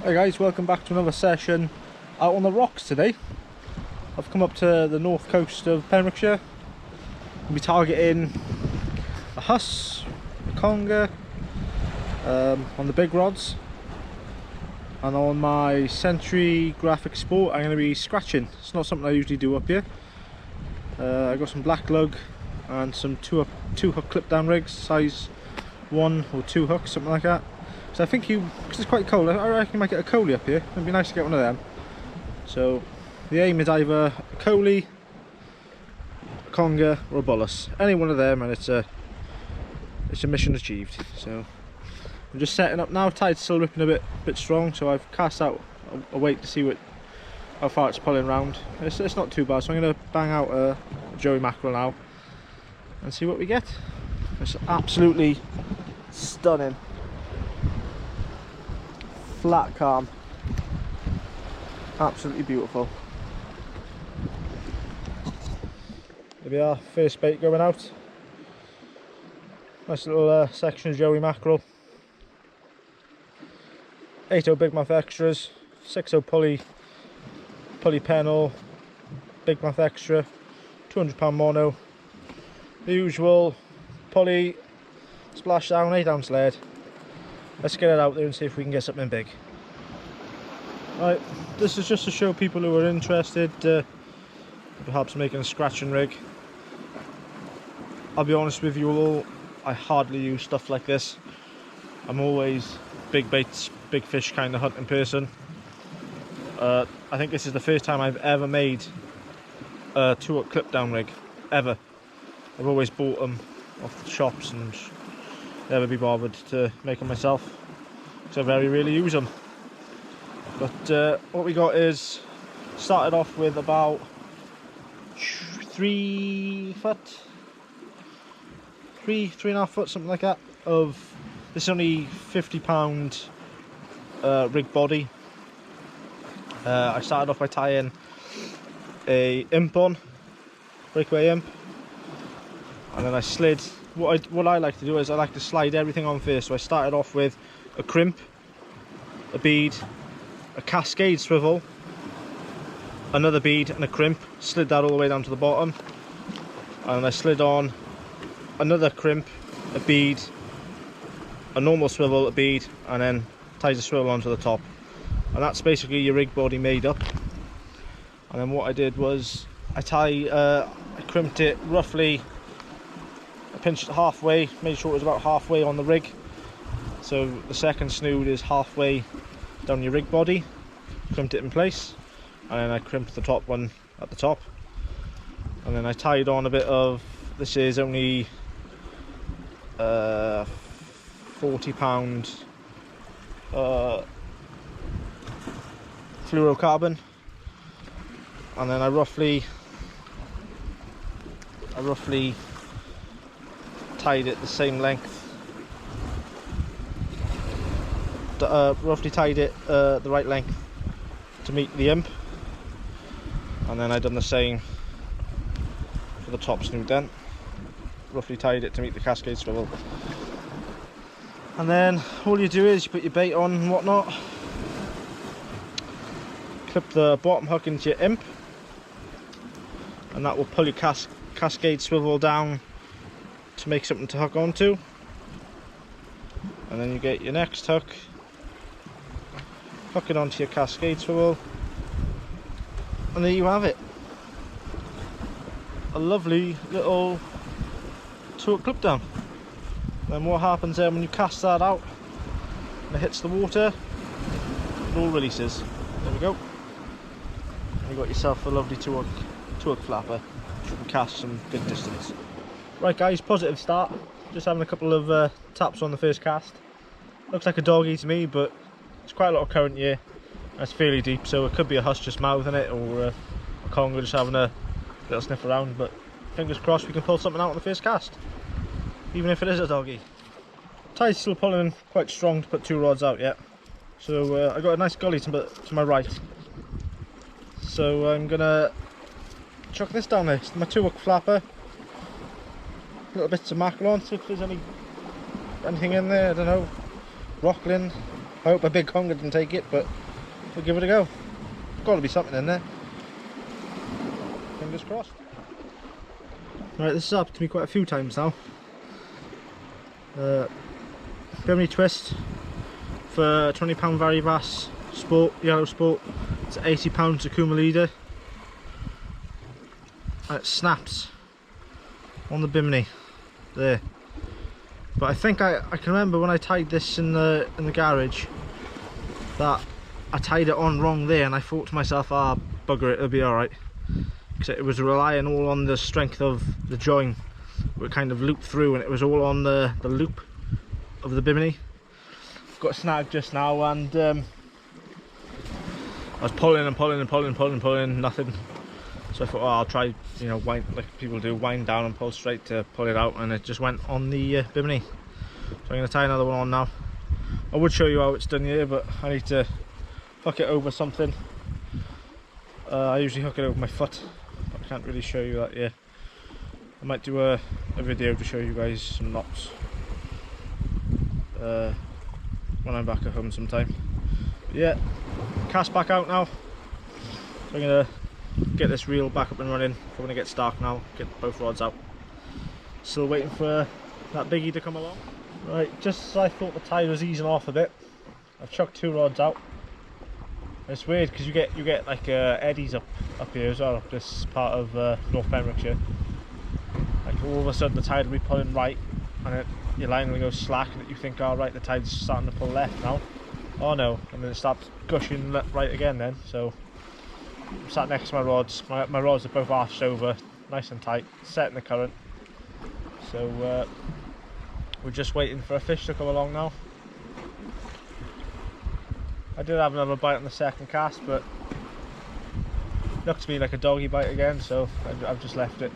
Hey guys, welcome back to another session out on the rocks today. I've come up to the north coast of Pembrokeshire. I'll be targeting a huss, a conger, on the big rods, and on my Century Graphic Sport I'm going to be scratching. It's not something I usually do up here. I got some black lug and some two hook clip down rigs, size 1 or 2 hooks, something like that. So I think because it's quite cold, I reckon you might get a coley up here. It'd be nice to get one of them. So the aim is either a coley, a conger or a bullus. Any one of them, and it's a mission achieved. So I'm just setting up now. Tide's still ripping a bit strong, so I've cast out a weight to see how far it's pulling round. It's not too bad, so I'm going to bang out a Joey mackerel now and see what we get. It's absolutely stunning. Flat calm, absolutely beautiful. There we are, first bait going out. Nice little section of Joey mackerel. 8/0 big mouth extras, 6/0 pulley pennel, big mouth extra, 200 pound mono. The usual pulley, splash down, 8-ounce lead. Let's get it out there and see if we can get something big. Right, this is just to show people who are interested, perhaps making a scratching rig. I'll be honest with you all, I hardly use stuff like this. I'm always big baits, big fish kind of hunting person. I think this is the first time I've ever made a 2-hook clip down rig, ever. I've always bought them off the shops and never be bothered to make them myself, because I very rarely use them. But what we got is, started off with about 3 foot, 3.5 foot, something like that, of this only 50-pound rig body. I started off by tying a imp on, breakaway imp, and then I slid. What I like to do is I like to slide everything on first. So I started off with a crimp, a bead, a cascade swivel, another bead and a crimp, slid that all the way down to the bottom, and I slid on another crimp, a bead, a normal swivel, a bead, and then ties a swivel onto the top. And that's basically your rig body made up. And then what I did was I crimped it roughly, I pinched it halfway, made sure it was about halfway on the rig. So the second snood is halfway down your rig body, crimped it in place, and then I crimped the top one at the top. And then I tied on a bit of, this is only 40-pound fluorocarbon, and then I roughly tied it the same length, the right length to meet the imp, and then I done the same for the top snood then, roughly tied it to meet the cascade swivel. And then all you do is you put your bait on and whatnot, clip the bottom hook into your imp, and that will pull your cascade swivel down to make something to hook onto. And then you get your next hook, hook it onto your cascade swivel, and there you have it, a lovely little 2-hook clip down. Then what happens then when you cast that out and it hits the water, it all releases. There we go, and you got yourself a lovely 2-hook flapper. You can cast some good distance. Right guys, positive start. Just having a couple of taps on the first cast. Looks like a doggy to me, but it's quite a lot of current here. It's fairly deep, so it could be a huss just mouthing it, or a conger just having a little sniff around. But fingers crossed we can pull something out on the first cast, even if it is a doggy. Tide's still pulling quite strong to put 2 rods out yet. So I got a nice gully to my right. So I'm gonna chuck this down there. It's my 2-hook flapper. Little bits of mackerel on, see if there's anything in there, I don't know. Rockling, I hope a big conger didn't take it, but we'll give it a go. Got to be something in there. Fingers crossed. Right, this has happened to me quite a few times now. Bimini twist for £20 Varivass Sport, yellow sport. It's £80 Akuma leader. And it snaps on the bimini there. But I think I can remember when I tied this in the garage that I tied it on wrong there, and I thought to myself, ah, bugger it, it'll be alright. Because it was relying all on the strength of the join. It kind of looped through, and it was all on the loop of the bimini. Got a snag just now, and I was pulling and pulling, nothing. So I thought, oh, I'll try, you know, wind, like people do, wind down and pull straight to pull it out, and it just went on the bimini. So I'm going to tie another one on now. I would show you how it's done here, but I need to hook it over something. I usually hook it over my foot, but I can't really show you that yet. I might do a video to show you guys some knots when I'm back at home sometime. But yeah, cast back out now. So I'm going to get this reel back up and running for when it gets dark now, get both rods out. Still waiting for that biggie to come along. Right, just as I thought the tide was easing off a bit, I've chucked 2 rods out. It's weird because you get like eddies up here as well, up this part of North Pembrokeshire. Like all of a sudden the tide will be pulling right, and your line will go slack, and you think, oh right, the tide's starting to pull left now. Oh no, and then it starts gushing right again then. So I'm sat next to my rods. My rods are both arched over, nice and tight, setting the current. So we're just waiting for a fish to come along now. I did have another bite on the second cast, but it looked to me like a doggy bite again, so I've just left it.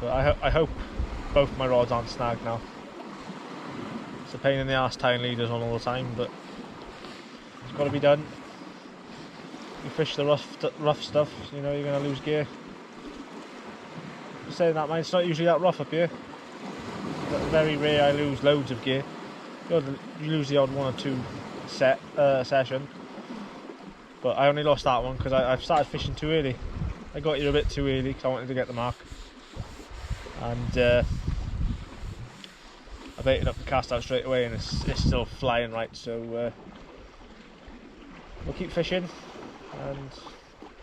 But I hope both my rods aren't snagged now. It's a pain in the arse tying leaders on all the time, but it's got to be done. You fish the rough stuff, you know you're going to lose gear. Saying that, man, it's not usually that rough up here. Very rare I lose loads of gear. You lose the odd 1 or 2 session, but I only lost that one because I've started fishing too early. I got here a bit too early because I wanted to get the mark, and I baited up and cast out straight away, and it's still flying right. So we'll keep fishing, and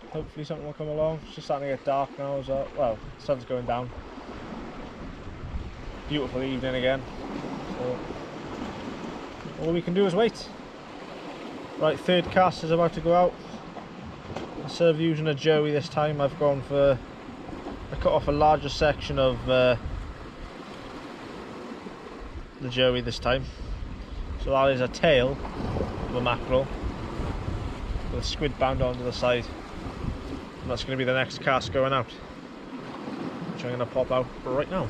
hopefully something will come along. It's just starting to get dark now as well. Well, the sun's going down. Beautiful evening again. So all we can do is wait. Right, 3rd cast is about to go out. Instead of using a joey this time, I've gone for, I cut off a larger section of the joey this time. So that is a tail of a mackerel with a squid bound onto the side. And that's going to be the next cast going out, which I'm going to pop out right now.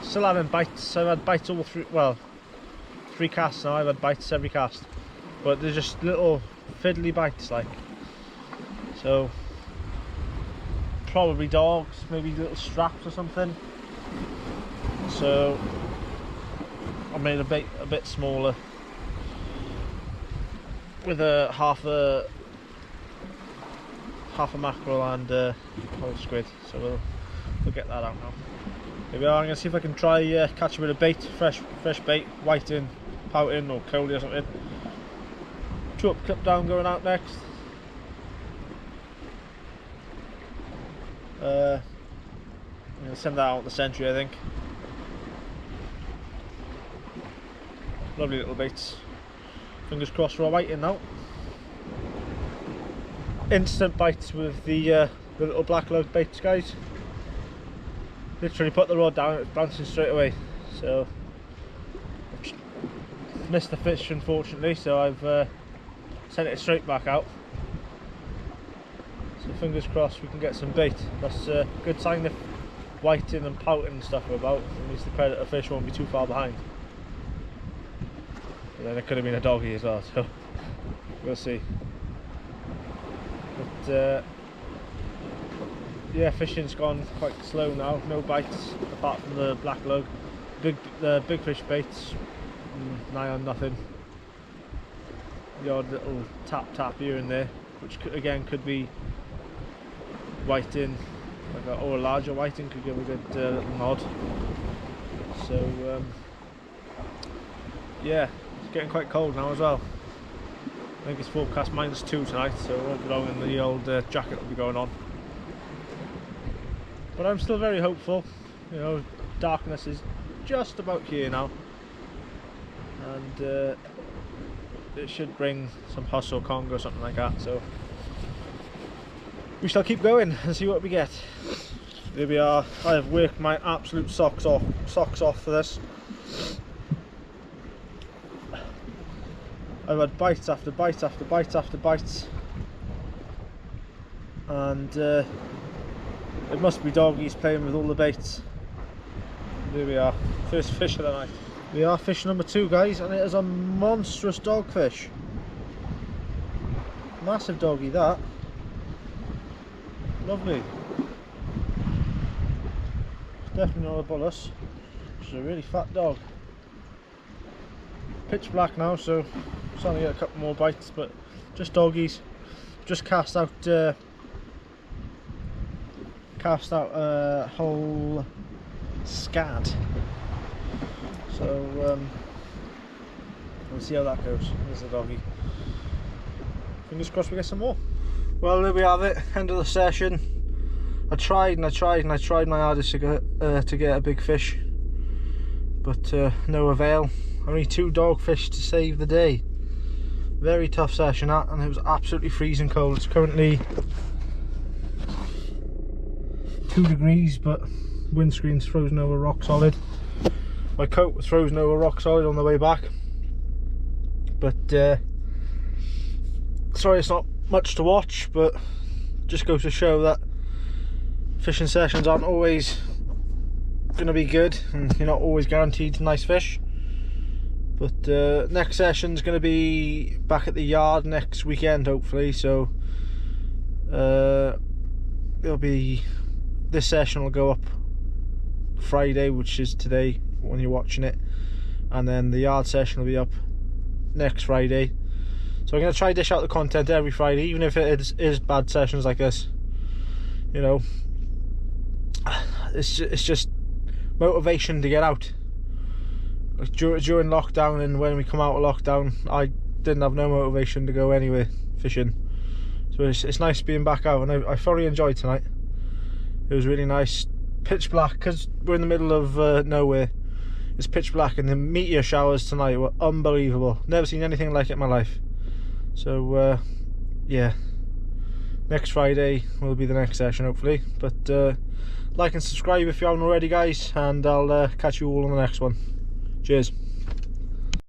Still having bites. I've had bites all through, well, 3 casts now. I've had bites every cast, but they're just little fiddly bites, like. So probably dogs, maybe little straps or something. So I made a bait a bit smaller with a half a mackerel and a whole squid. So we'll get that out now. Here we are. I'm going to see if I can try catch a bit of bait, fresh bait, whiting, pouting or coley or something. 2 up, clip down going out next. I'm going to send that out the century, I think. Lovely little baits. Fingers crossed for a whiting now. Instant bites with the little black lug baits, guys. Literally put the rod down, it's bouncing straight away. So I've missed the fish unfortunately, so I've sent it straight back out. So fingers crossed we can get some bait. That's a good sign if whiting and pouting and stuff are about. At least the predator fish won't be too far behind. But then it could have been a doggy as well, so we'll see. But yeah, fishing's gone quite slow now, no bites apart from the black lug. big fish baits, nigh on nothing. The odd little tap here and there, which again could be whiting, or a larger whiting could give a good little nod. So yeah, it's getting quite cold now as well. I think it's forecast -2 tonight, so it won't be long and the old jacket will be going on. But I'm still very hopeful. You know, darkness is just about here now, and it should bring some huss or Congo or something like that. So we shall keep going and see what we get. Here we are. I have worked my absolute socks off for this. I've had bites after bites after bites after bites, and it must be doggies playing with all the baits. Here we are, first fish of the night. We are fish number 2, guys, and it is a monstrous dogfish. Massive doggy, that. Lovely. It's definitely not a bullus. It's a really fat dog. Pitch black now, so it's only got a couple more bites, but just doggies. Just cast out a whole scad. So we'll see how that goes. There's the doggy. Fingers crossed we get some more. Well, there we have it, end of the session. I tried my hardest to get a big fish, but no avail. Only 2 dogfish to save the day. Very tough session that, and it was absolutely freezing cold. It's currently 2 degrees, but windscreen's frozen over rock solid. My coat was frozen over rock solid on the way back. But sorry it's not much to watch, but just goes to show that fishing sessions aren't always going to be good, and you're not always guaranteed nice fish. But next session's going to be back at the yard next weekend, hopefully. So this session will go up Friday, which is today when you're watching it, and then the yard session will be up next Friday. So I'm going to try to dish out the content every Friday, even if it is bad sessions like this. You know, it's just motivation to get out. Like during lockdown, and when we come out of lockdown, I didn't have no motivation to go anywhere fishing. So it's nice being back out, and I thoroughly enjoyed tonight. It was really nice. Pitch black, because we're in the middle of nowhere. It's pitch black, and the meteor showers tonight were unbelievable. Never seen anything like it in my life. So yeah, next Friday will be the next session, hopefully. But like and subscribe if you haven't already, guys, and I'll catch you all on the next one. Cheers.